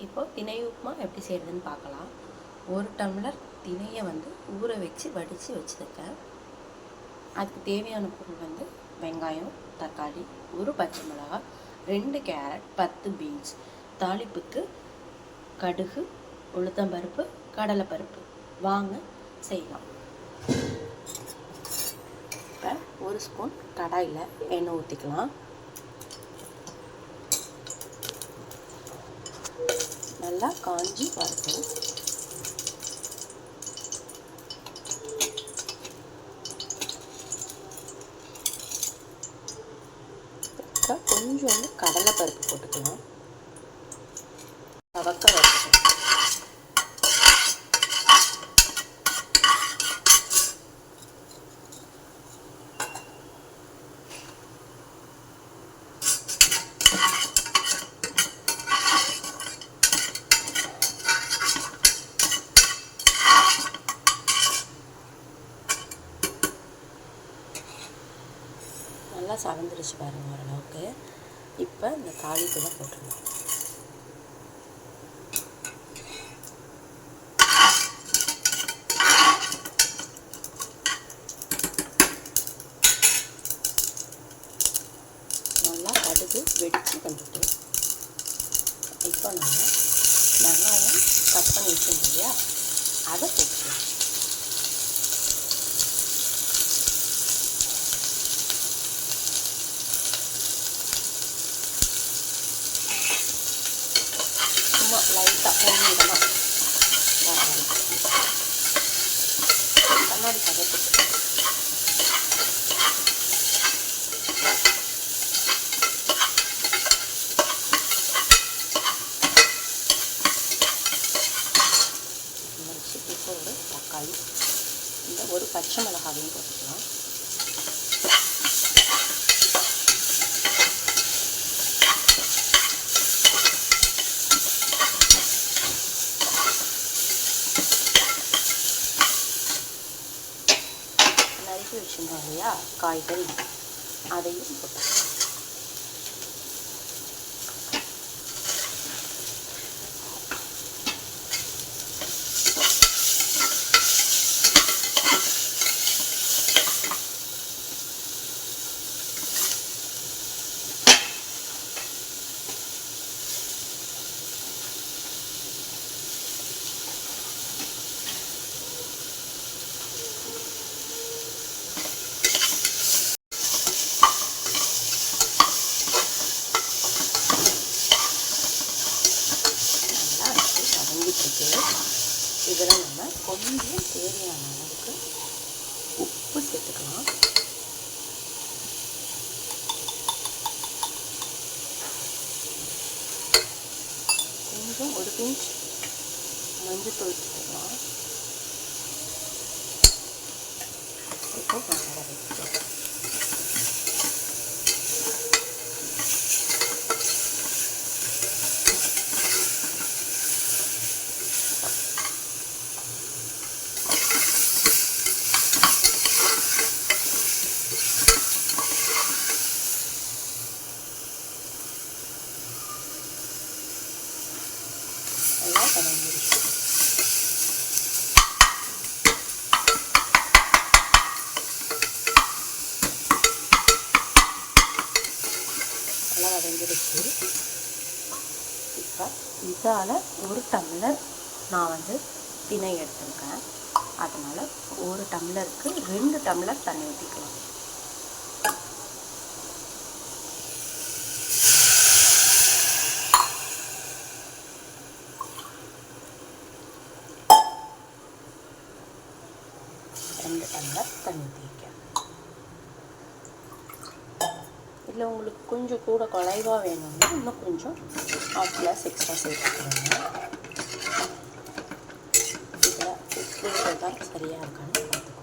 இப்போ திணை உப்புமா எப்படி செய்கிறதுன்னு பார்க்கலாம். 1 டம்ளர் திணையை ஊற வச்சு வடித்து வச்சுருக்கேன். அதுக்கு தேவையான பொருள் வெங்காயம், தக்காளி, 1 பச்சை மிளகாய், 2 கேரட், 10 பீன்ஸ். தாளிப்புக்கு கடுகு, உளுத்தம்பருப்பு, கடலைப்பருப்பு. வாங்க செய்யலாம். இப்போ 1 ஸ்பூன் கடாயில் எண்ணெய் ஊற்றிக்கலாம். நல்லா காஞ்சி வரட்டும். இப்போ கொஞ்சம் கடலைப்பருப்பு போட்டுக்கலாம். வதக்க வச்சு நல்லா சவந்துருச்சு பாருங்கள் ஓரளவுக்கு. இப்போ இந்த தாளிப்பு தான் போட்டுருவோம். நல்லா கடுகு வெடித்து வந்துட்டு இப்போ நம்ம வெங்காயம் கட் பண்ணி வச்சுருந்தோம் இல்லையா, அதை போட்டுக்கலாம். லைட்டாக பொன்னிடமாக கண்ணாடி கதைக்கு மரிச்சு இப்போ 1 தக்காளி, இந்த 1 பச்சை மிளகாவையும் போட்டுக்கலாம். நறுக்கி வச்சுருந்தோம் இல்லையா காய்கறி, அதையும் போட்டு இதில் நம்ம கொஞ்சம் தேவையான அளவுக்கு உப்பு சேர்த்துக்கலாம். கொஞ்சம் 1 பிஞ்ச் மஞ்சள்தூள் சேர்த்துக்கலாம். இப்போ மசாலா வைக்கலாம். நல்லா கலந்துருச்சு. நல்லா வதங்கிடுச்சு. இப்போ இதால் 1 டம்ளர் நான் திணை எடுத்துருக்கேன். அதனால் 1 டம்ளருக்கு 2 டம்ளர் தண்ணி ஊற்றிக்கலாம். டம்ளர் தண்ணி ஊற்றிக்க. இல்லை உங்களுக்கு கொஞ்சம் கூட குறைவாக வேணும்னா இன்னும் கொஞ்சம் 1/2 கிளாஸ் எக்ஸ்ட்ரா சேர்த்துக்கோங்க. இதில் உப்பு தான் சரியாக இருக்கான்னு பார்த்துக்கோங்க.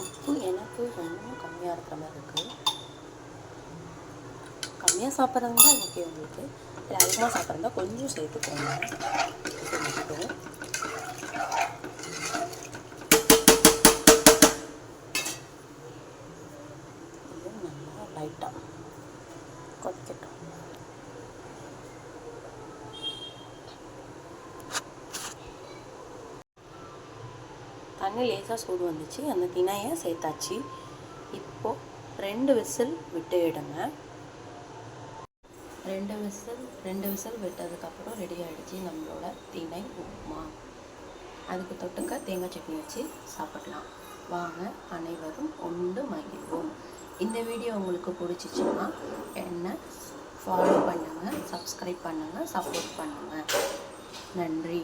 உப்பு எனக்கு கொஞ்சம் கம்மியாக இருக்கிற மாதிரி இருக்குது. கம்மியாக சாப்பிட்றது தான் ஓகே உங்களுக்கு. இல்லை அதிகமாக சாப்பிட்றதா கொஞ்சம் சேர்த்துக்கோங்க. இப்போ மட்டும் கொதிக்கட்டும். தண்ணி லேசாக சூடு வந்துச்சு. அந்த திணையை சேர்த்தாச்சு. இப்போது 2 விசில் விட்டு விடுங்க. 2 விசில் விட்டதுக்கப்புறம் ரெடி ஆகிடுச்சு நம்மளோட திணை உப்புமா. அதுக்கு தொட்டுக்க தேங்காய் சட்னி வச்சு சாப்பிடலாம். வாங்க அனைவரும் உண்டு மகிழ்வோம். இந்த வீடியோ உங்களுக்கு பிடிச்சிச்சுன்னா என்ன ஃபாலோ பண்ணுங்கள், சப்ஸ்கிரைப் பண்ணுங்கள், சப்போர்ட் பண்ணுங்கள். நன்றி.